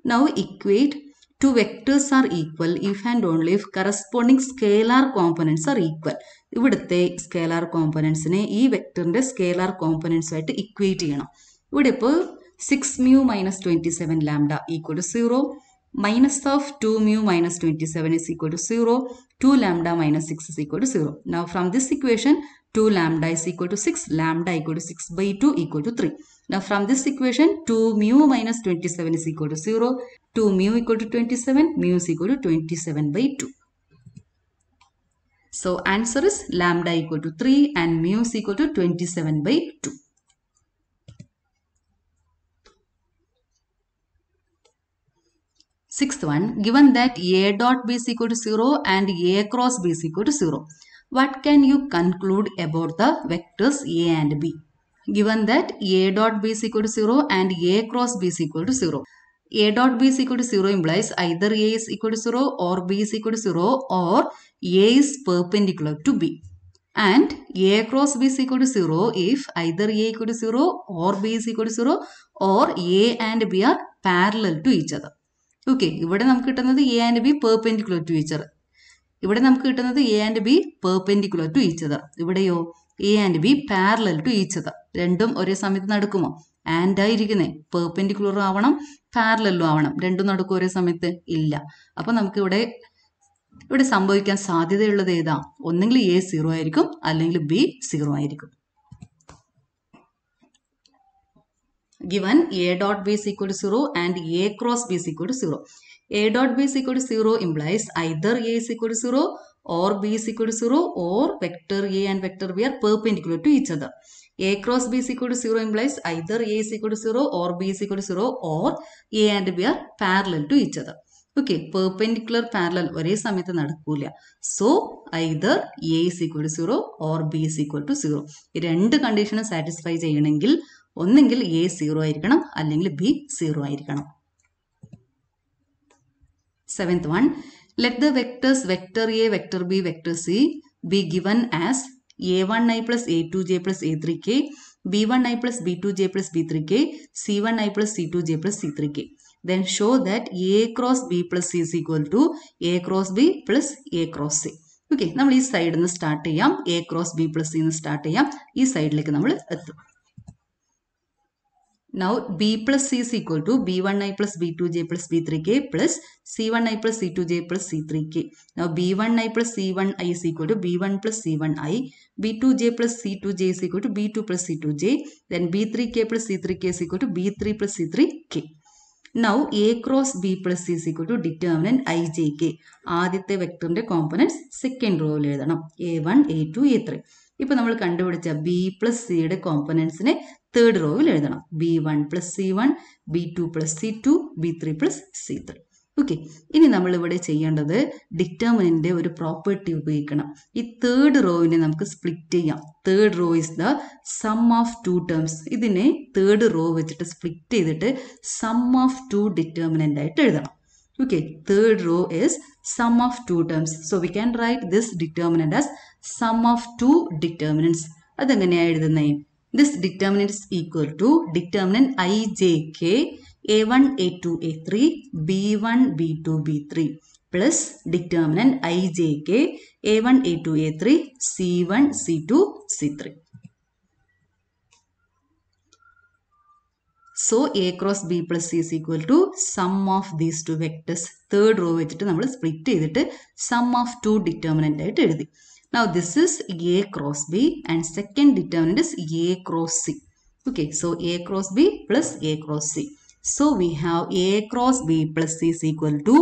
Now equate two vectors are equal if and only if corresponding scalar components are equal. ഇവിടുത്തെ scalar കോമ്പണൻസിനെ ഈ വെക്ടറിന്റെ scalar components ആയിട്ട് equate ചെയ്യണം. ഇവിടെ ഇപ്പോൾ 6 mu minus 27 lambda equal to 0, minus of 2 mu minus 27 is equal to 0, 2 lambda minus 6 is equal to 0. Now from this equation 2 lambda is equal to 6, lambda equal to 6 by 2 equal to 3. Now from this equation 2 mu minus 27 is equal to 0, 2 mu equal to 27, mu is equal to 27 by 2. So answer is lambda equal to 3 and mu is equal to 27 by 2. Sixth one, given that A dot B is equal to 0 and A cross B is equal to 0, what can you conclude about the vectors A and B? Given that A dot B is equal to 0 and A cross B is equal to 0. A dot B is equal to 0 implies either A is equal to 0 or B is equal to 0 or A is perpendicular to B. And A cross B is equal to 0 if either A equal to 0 or B is equal to 0 or A and B are parallel to each other. Okay, ഇവിടെ നമുക്ക് കിട്ടുന്നത് A and B perpendicular to each other. ഇവിടെ നമുക്ക് കിട്ടുന്നത് A and B perpendicular to each other. ഇവിടെയോ A and B parallel to each other. രണ്ടും ഒരേ സമയത്ത് നടക്കുമോ? ആൻഡ് ആയിരിക്കുന്നേ, പെർപെൻഡിക്കുലറും ആവണം പാരലലും ആവണം. രണ്ടും നടക്കും ഒരേ സമയത്ത്? ഇല്ല. അപ്പൊ നമുക്ക് ഇവിടെ സംഭവിക്കാൻ സാധ്യതയുള്ളത് ഏതാ? ഒന്നെങ്കിൽ എ 0 ആയിരിക്കും, അല്ലെങ്കിൽ ബി 0 ആയിരിക്കും. Given A dot B is equal to 0 and A cross B is equal to 0. A dot B is equal to 0 implies either A is equal to 0 or B is equal to 0 or vector A and vector B are perpendicular to each other. A cross B is equal to 0 implies either A is equal to 0 or B is equal to 0 or A and B are parallel to each other. Okay, perpendicular parallel ഒരേ സമയത്ത് നടക്കൂല. So either A is equal to 0 or B is equal to 0. ഈ രണ്ട് കണ്ടീഷനും satisfy ചെയ്യണമെങ്കിൽ ഒന്നെങ്കിൽ A 0 ആയിരിക്കണം, അല്ലെങ്കിൽ B 0 ആയിരിക്കണം. Seventh one, let the vectors vector A, vector B, vector C be given as a1i plus a2j plus a3k, b1i plus b2j plus b3k, c1i plus c2j plus c3k. Then show that a cross b plus c is equal to a cross b plus a cross c. Okay, നമ്മൾ ഈ സൈഡിൽ നിന്ന് start ചെയ്യാം. A cross B plus C start ചെയ്യാം. ഈ സൈഡിലേക്ക് നമ്മൾ എത്തും. Now b plus c is equal to b1i plus b2j plus b3k plus c1i plus c2j plus c3k. Now b1i plus c1i is equal to b1 plus c1i, b2j plus c2j is equal to b2 plus c2j, then b3k plus c3k is equal to b3 plus c3k. Now a cross b plus c is equal to determinant ijk. ആദ്യത്തെ വെക്ടറിന്റെ components second റോയിൽ എഴുതണം. a1, a2, a3. ഇപ്പൊ നമ്മൾ കണ്ടുപിടിച്ച B plus സിയുടെ കോമ്പണൻസിനെ third റോയിൽ എഴുതണം. b1 plus c1, b2 plus c2, b3 plus c3. Okay, ഇനി നമ്മൾ ഇവിടെ ചെയ്യേണ്ടത് ഡിറ്റർമിനന്റിന്റെ ഒരു പ്രോപ്പർട്ടി ഉപയോഗിക്കണം. ഈ തേർഡ് റോയിനെ നമുക്ക് സ്പ്ലിറ്റ് ചെയ്യാം. Third rho is the sum of two terms. ഇതിനെ തേർഡ് റോ വെച്ചിട്ട് സ്പ്ലിറ്റ് ചെയ്തിട്ട് സം ഓഫ് ടു ഡിറ്റർമിനന്റ് ആയിട്ട് എഴുതണം. Okay, third row is sum of two terms. So we can write this determinant as sum of two determinants. അതെങ്ങനെയാ എഴുതുന്നേ? This determinant is equal to determinant ijk a1, a2, a3, b1, b2, b3 plus determinant ijk a1, a2, a3, c1, c2, c3. So a cross b plus c is equal to sum of these two vectors. Third row വെച്ചിട്ട് നമ്മൾ split ചെയ്തിട്ട് sum of two determinant ആയിട്ട് എഴുതി. Now this is a cross b and second determinant is a cross c. Okay, so a cross b plus a cross c. So we have a cross b plus c is equal to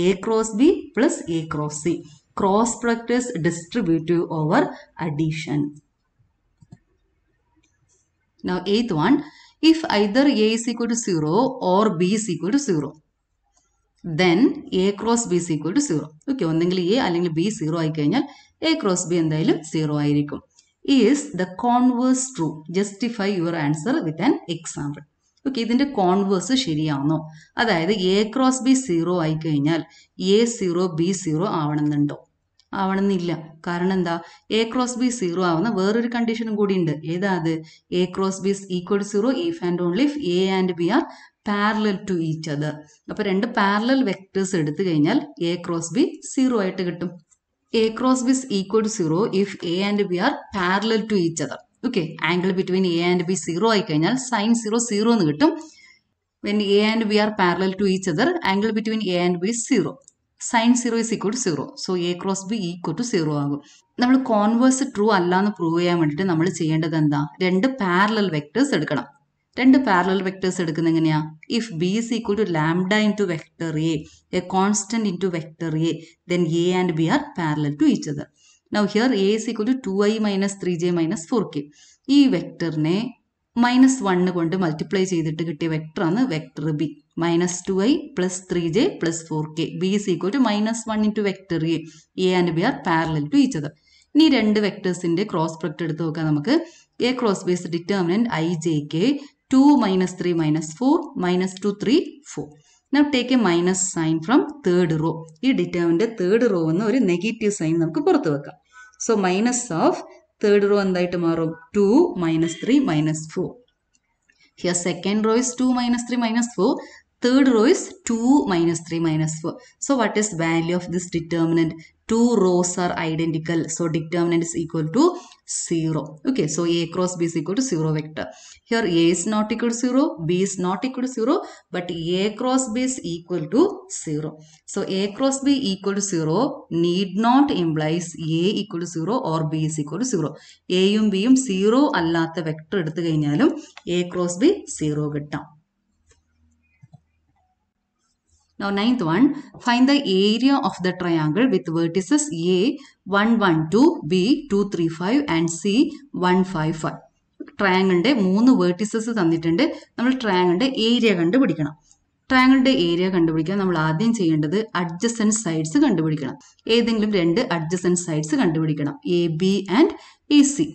a cross b plus a cross c. Cross product is distributive over addition. Now 8th one, if either A is equal to 0 or B is equal to 0, then A cross B is equal to 0. Okay, ഒന്നെങ്കിൽ A അല്ലെങ്കിൽ B 0 ആയി കഴിഞ്ഞാൽ A cross B എന്തായാലും 0 ആയിരിക്കും. Is the converse true? Justify your answer with an example. Okay, ഇതിന്റെ converse ശരിയാണോ? അതായത് A cross B 0 ആയി കഴിഞ്ഞാൽ A 0 B 0 ആവണമെന്നുണ്ടോ? ആവണമെന്നില്ല. കാരണം എന്താ? A ക്രോസ് ബി 0 ആവുന്ന വേറൊരു കണ്ടീഷനും കൂടി ഉണ്ട്. ഏതാ അത്? A cross B is equal to 0 if and only if A and B are parallel to each other. അപ്പൊ രണ്ട് പാരലൽ വെക്ടേഴ്സ് എടുത്തു കഴിഞ്ഞാൽ A ക്രോസ് ബി 0 ആയിട്ട് കിട്ടും. A cross B is equal to 0 if A and B are parallel to each other. Okay, angle between A and B 0 ആയി കഴിഞ്ഞാൽ sin 0 0 എന്ന് കിട്ടും. When A and B are parallel to each other, angle between A and B is 0. Sin 0 is equal to 0. So A cross B equal to 0 ആകും. നമ്മൾ converse true അല്ല എന്ന് prove ചെയ്യാൻ വേണ്ടിയിട്ട് നമ്മൾ ചെയ്യേണ്ടത് എന്താ? രണ്ട് പാരലൽ വെക്ടേഴ്സ് എടുക്കണം. രണ്ട് പാരലൽ വെക്ടേഴ്സ് എടുക്കുന്നത് എങ്ങനെയാ? If B is equal to lambda into vector A constant into vector A, then A and B are parallel to each other. Now here A is equal to 2i minus 3j minus 4k. ഈ വെക്ടറിനെ -1 കൊണ്ട് multiply ചെയ്തിട്ട് കിട്ടിയ വെക്ടറാണ് vector B. -2i plus 3j plus 4k. B is equal to -1 into vector A. A and B are parallel to each other. ഇനി രണ്ട് വെക്ടേഴ്സിന്റെ cross product എടുത്ത് നോക്കാം നമുക്ക്. A cross B is determinant ijk 2 minus 3 minus 4 minus 2 3 4. Now take a minus sign from third row. ഈ determinant third row എന്ന് ഒരു negative sign നമുക്ക് പുറത്ത് വെക്കാം. So minus of third row എന്തായിട്ട് മാറും? 2 minus 3 minus 4. Here second row is 2 minus 3 minus 4. Third row is 2 minus 3 minus 4. So what is value of this determinant? Two rows are identical. So determinant is equal to 0. Okay, so A cross B is equal to 0 vector. Here A is not equal to 0, B is not equal to 0, but A cross B is equal to 0. So A cross B equal to 0 need not implies A equal to 0 or B is equal to 0. A യും B യും 0 അല്ലാത്ത vector എടുത്തു കഴിഞ്ഞാലും A cross B 0 കിട്ടാം. Now 9th one, find the area of the triangle with vertices A 1 1 2, B 2 3 5 and C 1 5 5. ട്രയാങ്കിളിന്റെ 3 vertices തന്നിട്ടുണ്ട്. നമ്മൾ ട്രയാങ്കിളിന്റെ ഏരിയ കണ്ടുപിടിക്കണം. ട്രയാങ്കിളിന്റെ ഏരിയ കണ്ടുപിടിക്കാൻ നമ്മൾ ആദ്യം ചെയ്യേണ്ടത് അഡ്ജസൻറ്റ് സൈഡ്സ് കണ്ടുപിടിക്കണം. ഏതെങ്കിലും രണ്ട് അഡ്ജസൻറ്റ് സൈഡ്സ് കണ്ടുപിടിക്കണം. A B and A C.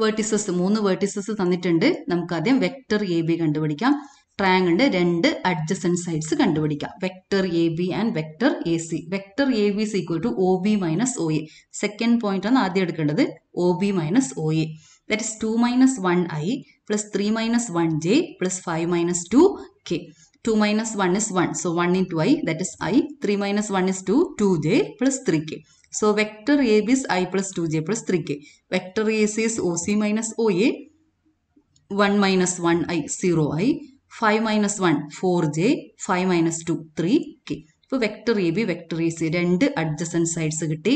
Vertices 3 vertices തന്നിട്ടുണ്ട്. നമുക്ക് ആദ്യം വെക്ടർ എ ബി കണ്ടുപിടിക്കാം. ട്രയാങ്കിളിന്റെ രണ്ട് അഡ്ജസൻറ്റ് സൈഡ്സ് കണ്ടുപിടിക്കാം. Vector A B and vector A C. Vector A B is equal to O B minus O A. Second point ആണ് ആദ്യം എടുക്കേണ്ടത്. O B minus O A. That is 2 minus 1i plus 3 minus 1j plus 5 minus 2k. 2 minus 1 is 1. So 1 into i, that is i. 3 minus 1 is 2, 2j plus 3k. So vector AB is I plus 2j plus 3k. Vector AC is OC minus OA. 1 minus 1i 0i. 5 minus 1 4j. 5 minus 2 3k. So vector AB, vector AC രണ്ട് adjacent sides കിട്ടി.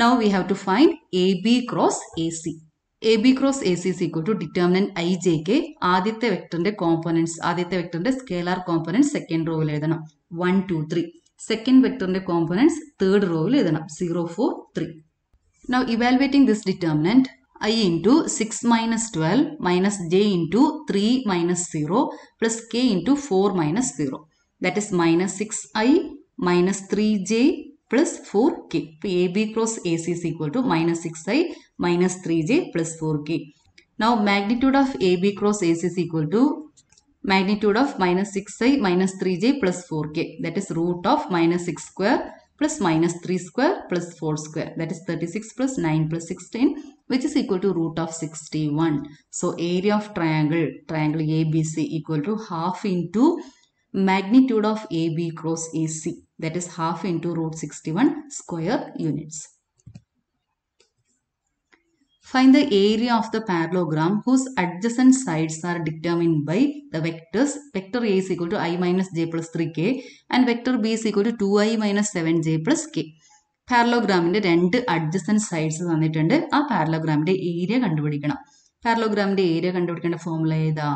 Now we have to find AB cross AC. AB cross AC is equal to determinant ijk. ആദ്യത്തെ വെക്ടറിന്റെ components, ആദ്യത്തെ വെക്ടറിന്റെ scalar components second റോയിൽ എഴുതണം. 1 2 3. Second വെക്ടറിന്റെ components third റോയിൽ എഴുതണം. 0 4 3. Now evaluating this determinant, I into 6 minus 12 minus j into 3 minus 0 plus k into 4 minus 0. That is minus 6i minus 3j plus 4k. AB cross AC is equal to minus 6i minus 3j plus 4k. Now magnitude of AB cross AC is equal to magnitude of minus 6i minus 3j plus 4k. That is root of minus 6 square plus minus 3 square plus 4 square. That is 36 plus 9 plus 16, which is equal to root of 61. So area of triangle ABC equal to half into magnitude of AB cross AC. That is half into root 61 square units. Find the area of the parallelogram whose adjacent sides are determined by the vectors. Vector A is equal to I minus j plus 3k and vector B is equal to 2i minus 7j plus k. പാരലോഗ്രാമിന്റെ രണ്ട് adjacent sides തന്നിട്ടുണ്ട്. ആ പാരലോഗ്രാമിന്റെ area കണ്ടുപിടിക്കണം. പാരലോഗ്രാമിന്റെ area കണ്ടുപിടിക്കേണ്ട formula ഏതാ?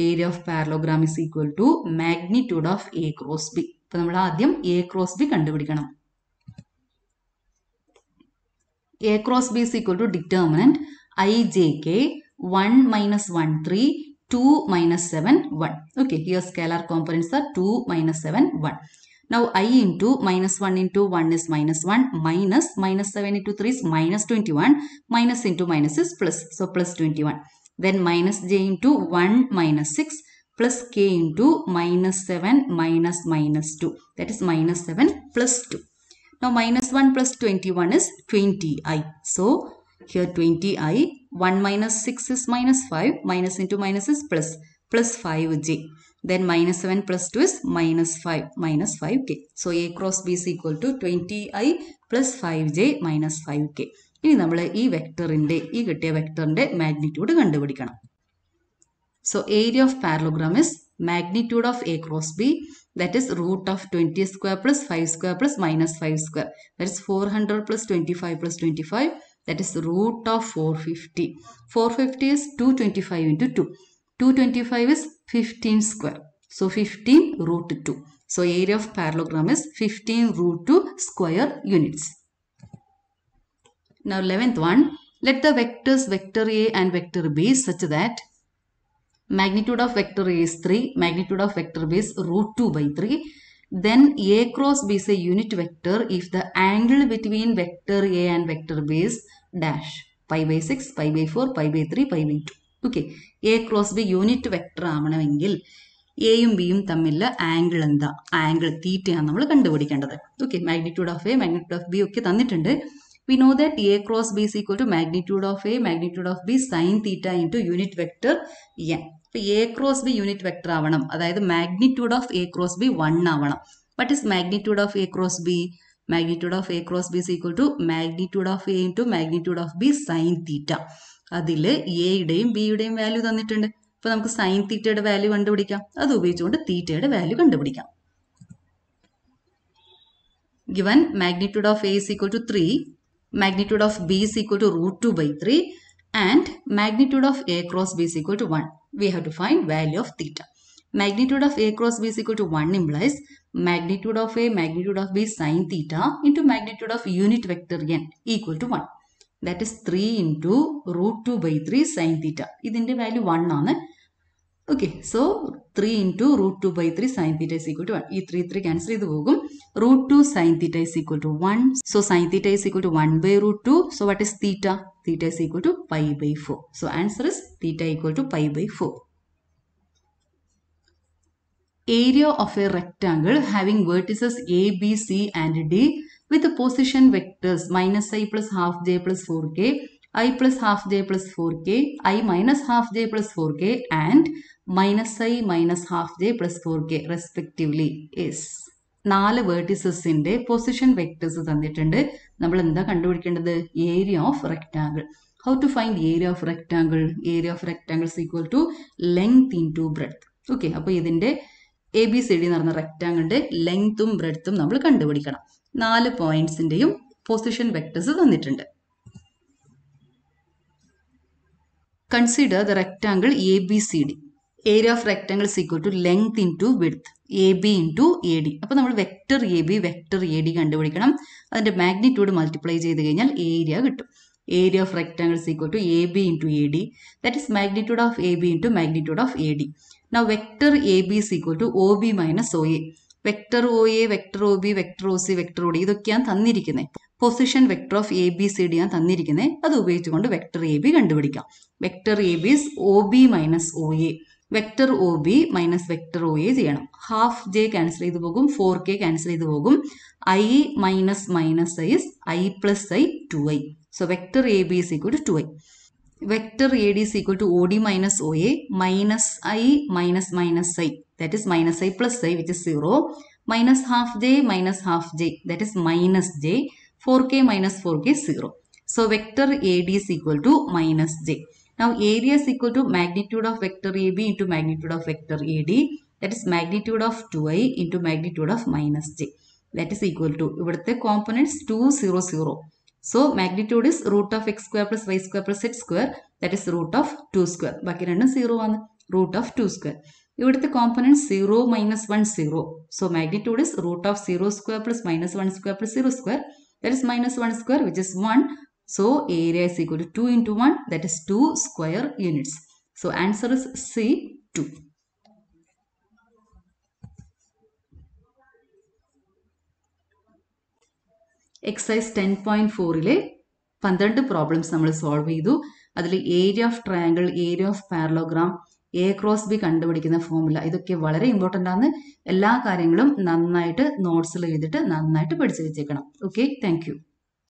Area of parallelogram is equal to magnitude of A cross B. അപ്പൊ നമ്മൾ ആദ്യം എ ക്രോസ് ബി കണ്ടുപിടിക്കണം. A cross B is equal to determinant ijk 1 minus 1 3 2 minus 7 1. Okay, here scalar components are 2 minus 7 1. Now I into minus 1 into 1 is minus 1 minus 7 into 3 is minus 21 minus into minus is plus, so plus 21. Then minus j into 1 minus 6 plus k into minus 7 minus 2, that is minus 7 plus 2. Now minus 1 plus 21 is 20i. So here 20i, 1 minus 6 is minus 5, minus into minus is plus 5j. Then minus 7 plus 2 is minus 5k. So A cross B is equal to 20i plus 5j minus 5k. ഇനി നമ്മൾ ഈ വെക്ടറിന്റെ ഈ കിട്ടിയ വെക്ടറിന്റെ magnitude കണ്ടുപിടിക്കണം. So area of parallelogram is magnitude of A cross B, that is root of 20 square plus 5 square plus minus 5 square, that is 400 plus 25 plus 25, that is root of 450. 450 is 225 into 2. 225 is 15 square. So 15 root 2. So area of parallelogram is 15 root 2 square units. Now 11th one, let the vectors vector A and vector B such that magnitude of vector A is 3, magnitude of vector B is root 2 by 3. Then A cross B is a unit vector if the angle between vector A and vector B is dash, pi by 6, pi by 4, pi by 3, pi by 2. Okay, A cross B unit vector ആവണമെങ്കിൽ എയും ബിയും തമ്മിലുള്ള angle എന്താ? Angle തീറ്റയാണ് നമ്മൾ കണ്ടുപിടിക്കേണ്ടത്. Okay, magnitude of A, magnitude of B ഒക്കെ തന്നിട്ടുണ്ട്. We know that A cross B is equal to magnitude of A, magnitude of B sin theta into unit vector n. So A cross B unit vector ആവണം, അതായത് magnitude of A cross B 1 ആവണം. What is magnitude of A cross B? Magnitude of A cross B is equal to magnitude of A into magnitude of B sin theta. അതിൽ എയുടെയും ബിയുടെയും value തന്നിട്ടുണ്ട്. അപ്പോൾ നമുക്ക് sign തീറ്റയുടെ value കണ്ടുപിടിക്കാം. അത് ഉപയോഗിച്ചുകൊണ്ട് തീറ്റയുടെ വാല്യൂ കണ്ടുപിടിക്കാം. Given magnitude of A is equal to 3, magnitude of B is equal to root 2 by 3 and magnitude of A cross B is equal to 1. We have to find value of theta. Magnitude of A cross B is equal to 1 implies magnitude of A, magnitude of B sin theta into magnitude of unit vector n equal to 1. That is 3 into root 2 by 3 sin theta. ഇതിന്റെ value 1 ആണ്. Okay, so 3 into root 2 by 3 sin theta is equal to 1. ഈ 3 cancel ചെയ്ത് പോകും. Root 2 sin theta is equal to 1. So sin theta is equal to 1 by root 2. So what is theta? Theta is equal to pi by 4. So answer is theta equal to pi by 4. Area of a rectangle having vertices A, B, C and D with the position vectors minus I plus half j plus 4k, I plus half j plus 4k, I minus half j plus 4k and minus I minus half j plus 4k respectively is. 4 വേർട്ടിസസിന്റെ position vectors തന്നിട്ടുണ്ട്. നമ്മൾ എന്താ കണ്ടുപിടിക്കേണ്ടത്? Area of rectangle. How to find area of rectangle? Area of rectangle is equal to length into breadth. Okay, അപ്പോൾ ഇതിന്റെ ABCD എന്ന് പറഞ്ഞ റെക്ടാങ്കിളിന്റെ ലെങ്ത്തും ബ്രെഡ്ത്തും നമ്മൾ കണ്ടുപിടിക്കണം. 4 പോയിന്റ്സിന്റെയും പൊസിഷൻ വെക്ടേഴ്സ് തന്നിട്ടുണ്ട്. Consider the rectangle ABCD. Area of rectangle is equal to length into width, AB into AD. അപ്പോൾ നമ്മൾ വെക്ടർ AB, വെക്ടർ AD കണ്ടുപിടിക്കണം. അതിന്റെ മാഗ്നിറ്റ്യൂഡ് മൾട്ടിപ്ലൈ ചെയ്ത് കഴിഞ്ഞാൽ ഏരിയ കിട്ടും. Area of rectangle is equal to AB into AD. That is magnitude of AB into magnitude of AD. Now vector AB is equal to OB minus OA. Vector OA, vector OB, vector OC, vector OD ഇതൊക്കെയാണ് തന്നിരിക്കുന്നത്. Position vector of ABCD ആണ് തന്നിരിക്കുന്നത്. അത് ഉപയോഗിച്ചുകൊണ്ട് vector AB കണ്ടുപിടിക്കാം. Vector AB is OB minus OA. Vector OB minus vector OA ചെയ്യണം. Half J cancel ചെയ്ത് പോകും, 4k ക്യാൻസൽ ചെയ്ത് പോകും. I minus minus I is I plus I 2i. So vector AB is equal to 2i. Vector AD is equal to OD minus OA minus I minus minus I. That is minus I plus I, which is 0. Minus half j minus half j. That is minus j. 4k minus 4k is 0. So vector AD is equal to minus j. Now area is equal to magnitude of vector AB into magnitude of vector AD. That is magnitude of 2i into magnitude of minus j. That is equal to ഇവിടുത്തെ components 2 0 0. So magnitude is root of x square plus y square plus z square. That is root of 2 square. ബാക്കി രണ്ടും 0 ആണ്. root of 2 square. ഇവിടുത്തെ components 0 minus 1 0. So magnitude is root of 0 square plus minus 1 square plus 0 square. That is minus 1 square, which is 1. So area is equal to 2 into 1, that is 2 square units. So answer is C, 2. Exercise 10.4 12 problems നമ്മൾ solve ചെയ്തു. അതിൽ area of triangle, area of parallelogram, A cross B കണ്ടുപിടിക്കുന്ന formula, ഇതൊക്കെ വളരെ important ആണ്. എല്ലാ കാര്യങ്ങളും നന്നായിട്ട് നോട്ട്സിൽ എഴുതിയിട്ട് നന്നായിട്ട് പഠിച്ചു വെച്ചേക്കണം. Okay, thank you.